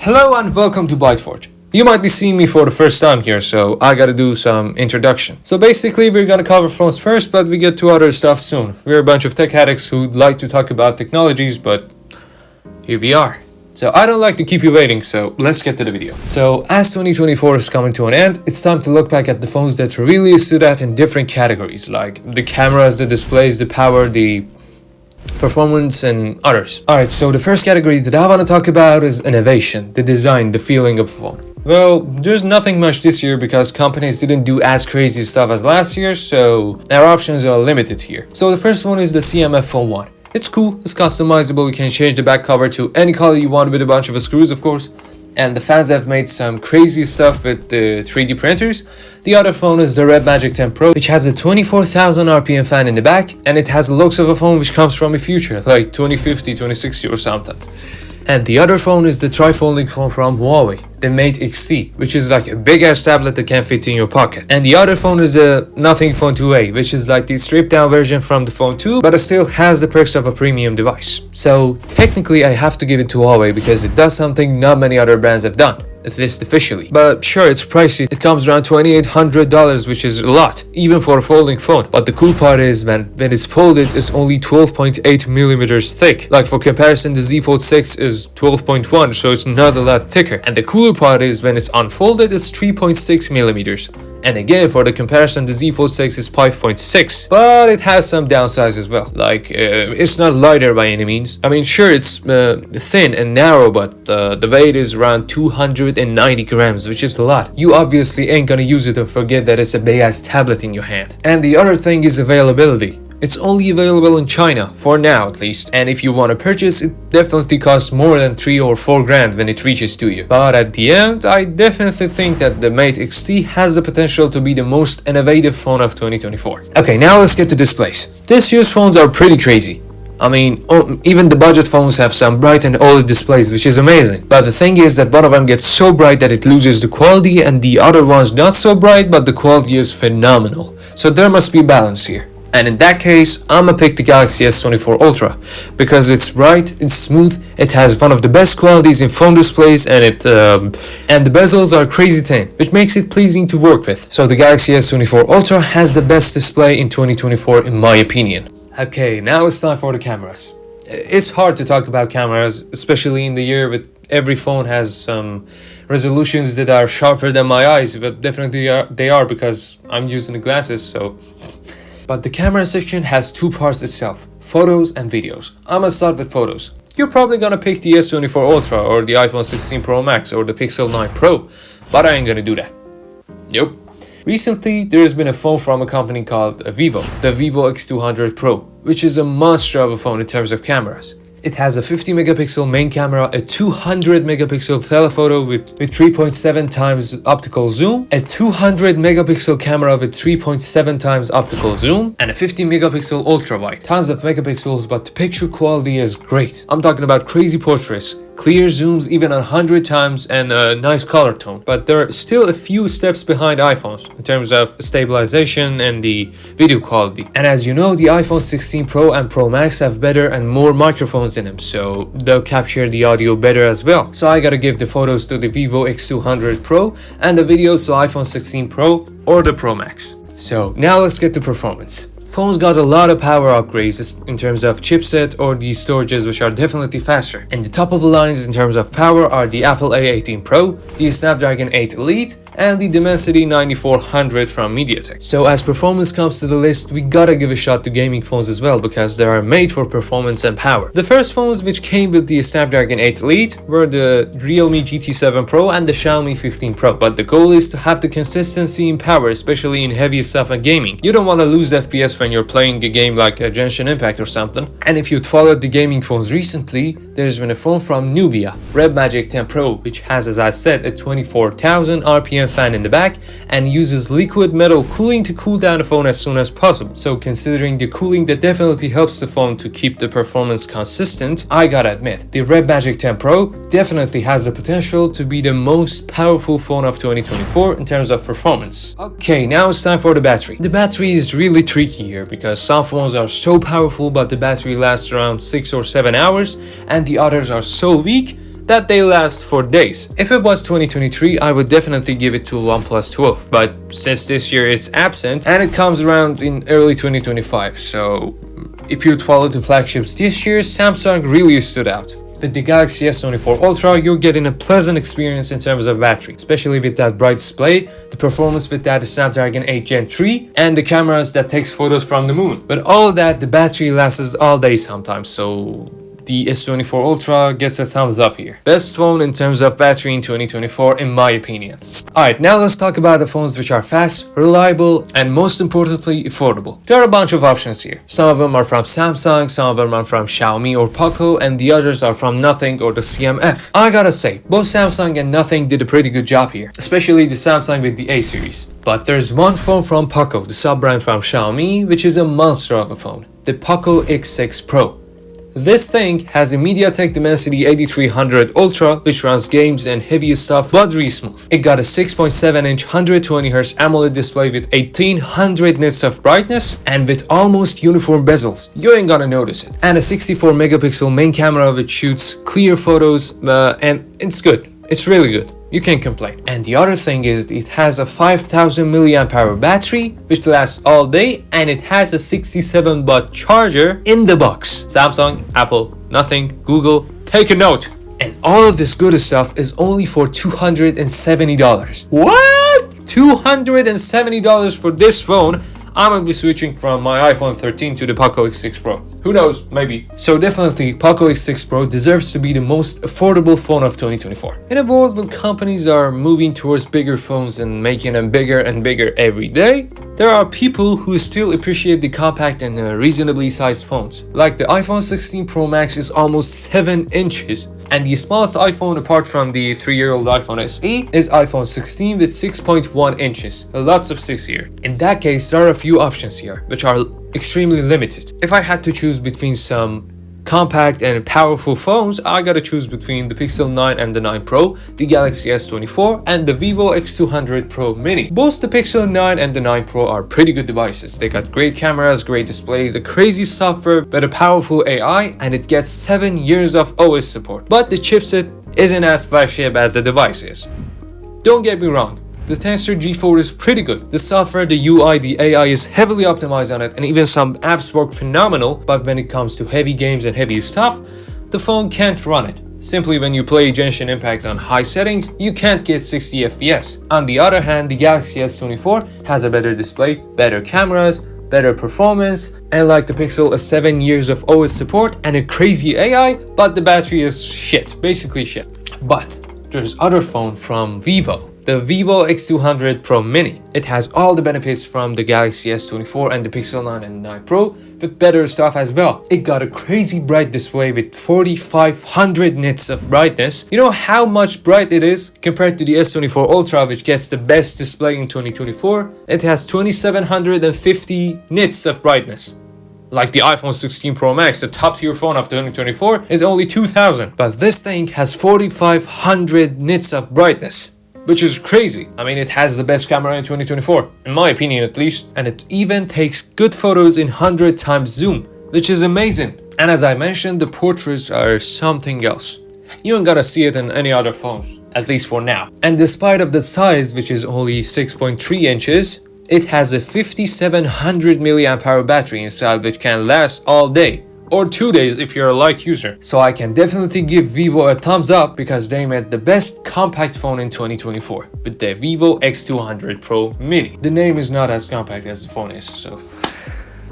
Hello and welcome to ByteForge. You might be seeing me for the first time here, so I gotta do some introduction. So basically we're gonna cover phones first, but we get to other stuff soon. We're a bunch of tech addicts who'd like to talk about technologies, but here we are. So I don't like to keep you waiting, so let's get to the video. So as 2024 is coming to an end, it's time to look back at the phones that really stood out in different categories, like the cameras, the displays, the power, the performance, and others. Alright, so the first category that I want to talk about is innovation, the design, the feeling of a phone. Well, there's nothing much this year because companies didn't do as crazy stuff as last year, so our options are limited here. So the first one is the CMF Phone 1. It's cool, it's customizable, you can change the back cover to any color you want with a bunch of screws, of course. And the fans have made some crazy stuff with the 3D printers. The other phone is the Red Magic 10 Pro, which has a 24,000 RPM fan in the back, and it has the looks of a phone which comes from the future, like 2050, 2060 or something. And the other phone is the tri-folding phone from Huawei, the Mate XT, which is like a big ass tablet that can fit in your pocket. And the other phone is the Nothing Phone 2A, which is like the stripped down version from the Phone 2, but it still has the perks of a premium device. So technically I have to give it to Huawei because it does something not many other brands have done, at least officially. But sure, it's pricey. It comes around $2,800, which is a lot, even for a folding phone. But the cool part is, man, when it's folded, it's only 12.8 millimeters thick. Like for comparison, the Z Fold 6 is 12.1, so it's not a lot thicker. And the cooler part is, when it's unfolded, it's 3.6 millimeters. And again, for the comparison, the Z Fold 6 is 5.6, but it has some downsides as well. Like, it's not lighter by any means. I mean, sure, it's thin and narrow, but the weight is around 290 grams, which is a lot. You obviously ain't gonna use it and forget that it's a big-ass tablet in your hand. And the other thing is availability. It's only available in China, for now at least, and if you want to purchase, it definitely costs more than 3 or 4 grand when it reaches to you. But at the end, I definitely think that the Mate XT has the potential to be the most innovative phone of 2024. Okay, now let's get to displays. This year's phones are pretty crazy. I mean, even the budget phones have some bright and OLED displays, which is amazing. But the thing is that one of them gets so bright that it loses the quality, and the other one's not so bright, but the quality is phenomenal. So there must be balance here. And in that case, I'ma pick the Galaxy S24 Ultra because it's bright, it's smooth, it has one of the best qualities in phone displays, and and the bezels are crazy thin, which makes it pleasing to work with. So the Galaxy S24 Ultra has the best display in 2024 in my opinion. Okay, now it's time for the cameras. It's hard to talk about cameras, especially in the year with every phone has some resolutions that are sharper than my eyes, but definitely they are because I'm using the glasses, so. But the camera section has two parts itself, photos and videos. I'ma start with photos. You're probably gonna pick the S24 Ultra or the iPhone 16 Pro Max or the Pixel 9 Pro, but I ain't gonna do that. Nope. Recently, there has been a phone from a company called Vivo, the Vivo X200 Pro, which is a monster of a phone in terms of cameras. It has a 50 megapixel main camera, a 200 megapixel telephoto with 3.7 times optical zoom, a 200 megapixel camera with 3.7 times optical zoom, and a 50 megapixel ultra wide. Tons of megapixels, but the picture quality is great. I'm talking about crazy portraits, clear zooms even 100 times, and a nice color tone. But there are still a few steps behind iPhones in terms of stabilization and the video quality. And as you know, the iPhone 16 Pro and Pro Max have better and more microphones in them, so they'll capture the audio better as well. So I gotta give the photos to the Vivo X200 Pro and the videos to iPhone 16 Pro or the Pro Max. So now let's get to performance. Phones got a lot of power upgrades in terms of chipset or the storages, which are definitely faster. And the top of the lines in terms of power are the Apple A18 Pro, the Snapdragon 8 Elite, and the Dimensity 9400 from MediaTek. So as performance comes to the list, we gotta give a shot to gaming phones as well because they are made for performance and power. The first phones which came with the Snapdragon 8 Elite were the Realme GT7 Pro and the Xiaomi 15 Pro. But the goal is to have the consistency in power, especially in heavy stuff and gaming. You don't want to lose FPS when you're playing a game like a Genshin Impact or something. And if you'd followed the gaming phones recently, there's been a phone from Nubia, Red Magic 10 Pro, which has, as I said, a 24,000 RPM fan in the back and uses liquid metal cooling to cool down the phone as soon as possible. So considering the cooling, that definitely helps the phone to keep the performance consistent. I gotta admit, the Red Magic 10 Pro definitely has the potential to be the most powerful phone of 2024 in terms of performance. Okay, now it's time for the battery. The battery is really tricky here because some phones are so powerful but the battery lasts around 6 or 7 hours and the others are so weak that they last for days. If it was 2023, I would definitely give it to OnePlus 12, but since this year it's absent and it comes around in early 2025, so if you'd follow the flagships this year, Samsung really stood out. With the Galaxy S24 Ultra, you're getting a pleasant experience in terms of battery, especially with that bright display, the performance with that Snapdragon 8 Gen 3, and the cameras that takes photos from the moon. But all that, the battery lasts all day sometimes, so the S24 Ultra gets a thumbs up here. Best phone in terms of battery in 2024 in my opinion. Alright, now let's talk about the phones which are fast, reliable, and most importantly, affordable. There are a bunch of options here. Some of them are from Samsung, some of them are from Xiaomi or Poco, and the others are from Nothing or the CMF. I gotta say, both Samsung and Nothing did a pretty good job here, especially the Samsung with the A series. But there's one phone from Poco, the sub-brand from Xiaomi, which is a monster of a phone, the Poco X6 Pro. This thing has a MediaTek Dimensity 8300 Ultra, which runs games and heavy stuff buttery smooth. It got a 6.7-inch 120Hz AMOLED display with 1800 nits of brightness and with almost uniform bezels. You ain't gonna notice it. And a 64 megapixel main camera which shoots clear photos and it's good. It's really good. You can't complain. And the other thing is it has a 5000 mAh battery which lasts all day, and it has a 67 watt charger in the box. Samsung, Apple, Nothing, Google, take a note. And all of this good stuff is only for $270. What? $270 for this phone? I'm gonna be switching from my iPhone 13 to the Poco X6 Pro. Who knows, maybe. So definitely, Poco X6 Pro deserves to be the most affordable phone of 2024. In a world where companies are moving towards bigger phones and making them bigger and bigger every day, there are people who still appreciate the compact and reasonably sized phones. Like the iPhone 16 Pro Max is almost 7 inches, and the smallest iPhone apart from the 3-year-old iPhone SE is iPhone 16 with 6.1 inches. Lots of 6 here. In that case, there are a few options here, which are extremely limited. If I had to choose between some compact and powerful phones, I gotta choose between the Pixel 9 and the 9 Pro, the Galaxy S24, and the Vivo X200 Pro Mini. Both the Pixel 9 and the 9 Pro are pretty good devices. They got great cameras, great displays, a crazy software, but a powerful AI, and it gets 7 years of OS support. But the chipset isn't as flagship as the device is. Don't get me wrong. The Tensor G4 is pretty good. The software, the UI, the AI is heavily optimized on it, and even some apps work phenomenal, but when it comes to heavy games and heavy stuff, the phone can't run it. Simply when you play Genshin Impact on high settings, you can't get 60 FPS. On the other hand, the Galaxy S24 has a better display, better cameras, better performance, and like the Pixel, a 7 years of OS support and a crazy AI, but the battery is shit, basically shit. But there's other phone from Vivo. The Vivo X200 Pro Mini. It has all the benefits from the Galaxy S24 and the Pixel 9 and 9 Pro, with better stuff as well. It got a crazy bright display with 4500 nits of brightness. You know how much bright it is compared to the S24 Ultra, which gets the best display in 2024? It has 2750 nits of brightness. Like the iPhone 16 Pro Max, the top tier phone of 2024, is only 2000. But this thing has 4500 nits of brightness, which is crazy. I mean, it has the best camera in 2024, in my opinion at least, and it even takes good photos in 100 times zoom, which is amazing. And as I mentioned, the portraits are something else. You ain't gonna see it in any other phones, at least for now. And despite of the size, which is only 6.3 inches, it has a 5700 mAh battery inside, which can last all day. Or 2 days if you're a light user. So I can definitely give Vivo a thumbs up because they made the best compact phone in 2024 with the Vivo X200 Pro Mini. The name is not as compact as the phone is, so...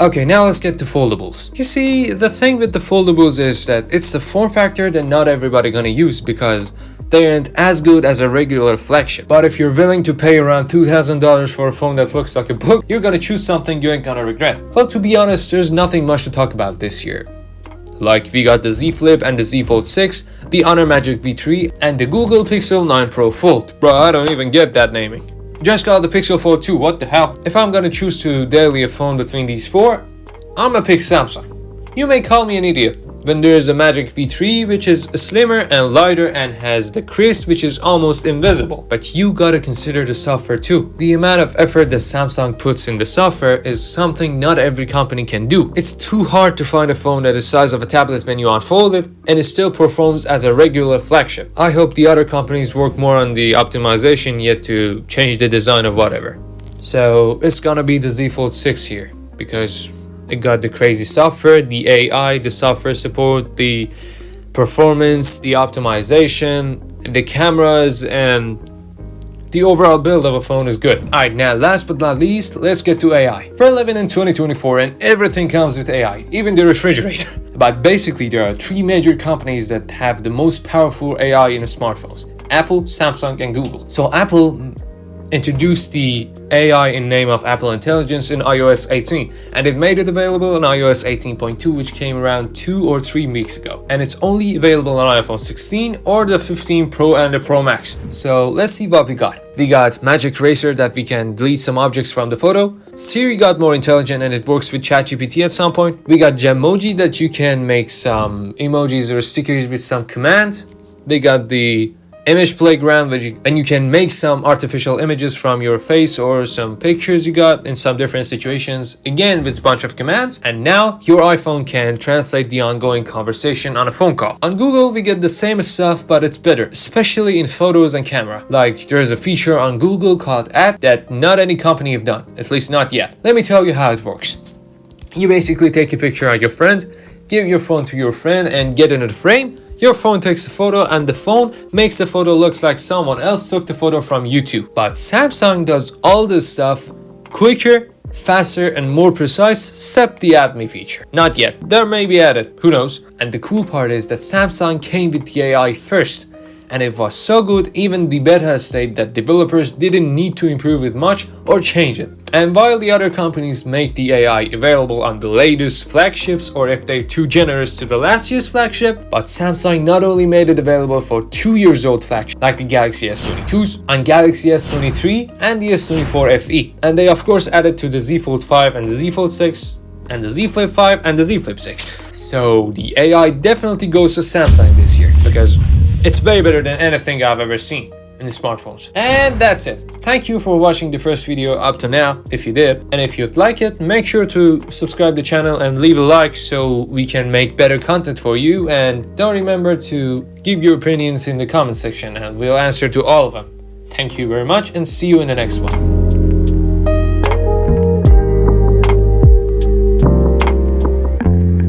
Okay, now let's get to foldables. You see, the thing with the foldables is that it's a form factor that not everybody gonna use because they aren't as good as a regular flagship. But if you're willing to pay around $2,000 for a phone that looks like a book, you're gonna choose something you ain't gonna regret. Well, to be honest, there's nothing much to talk about this year. Like, we got the Z Flip and the Z Fold 6, the Honor Magic V3, and the Google Pixel 9 Pro Fold. Bro, I don't even get that naming. Just got the Pixel Fold 2, what the hell? If I'm gonna choose to daily a phone between these four, I'ma pick Samsung. You may call me an idiot, When there's a Magic V3 which is slimmer and lighter and has the crisp which is almost invisible. But you gotta consider the software too. The amount of effort that Samsung puts in the software is something not every company can do. It's too hard to find a phone that is the size of a tablet when you unfold it and it still performs as a regular flagship. I hope the other companies work more on the optimization yet to change the design of whatever. So it's gonna be the Z Fold 6 here because it got the crazy software, the AI, the software support, the performance, the optimization, the cameras, and the overall build of a phone is good. Alright, now last but not least, let's get to AI. We're living in 2024 and everything comes with AI, even the refrigerator. But basically there are three major companies that have the most powerful AI in smartphones: Apple, Samsung, and Google. So Apple introduced the AI in name of Apple Intelligence in iOS 18, and it made it available on iOS 18.2, which came around 2 or 3 weeks ago, and it's only available on iPhone 16 or the 15 Pro and the Pro Max. So let's see what we got. We got Magic Eraser that we can delete some objects from the photo. Siri got more intelligent and it works with ChatGPT at some point. We got Gemoji that you can make some emojis or stickers with some commands. They got the Image Playground, and you can make some artificial images from your face or some pictures you got in some different situations, again with a bunch of commands. And now your iPhone can translate the ongoing conversation on a phone call. On Google we get the same stuff, but it's better, especially in photos and camera. Like there's a feature on Google called Add that not any company have done, at least not yet. Let me tell you how it works. You basically take a picture of your friend, give your phone to your friend and get in a frame. Your phone takes a photo and the phone makes the photo looks like someone else took the photo from you too. But Samsung does all this stuff quicker, faster, and more precise, except the Add Me feature. Not yet. There may be added, who knows. And the cool part is that Samsung came with the AI first, and it was so good even the beta state that developers didn't need to improve it much or change it. And while the other companies make the AI available on the latest flagships, or if they're too generous to the last year's flagship, but Samsung not only made it available for 2 years old flagships like the Galaxy S22s, on Galaxy S23 and the S24 FE. And they of course added to the Z Fold 5 and the Z Fold 6 and the Z Flip 5 and the Z Flip 6. So the AI definitely goes to Samsung this year because it's way better than anything I've ever seen in the smartphones. And that's it. Thank you for watching the first video up to now, if you did. And if you'd like it, make sure to subscribe to the channel and leave a like so we can make better content for you. And don't remember to give your opinions in the comment section and we'll answer to all of them. Thank you very much and see you in the next one.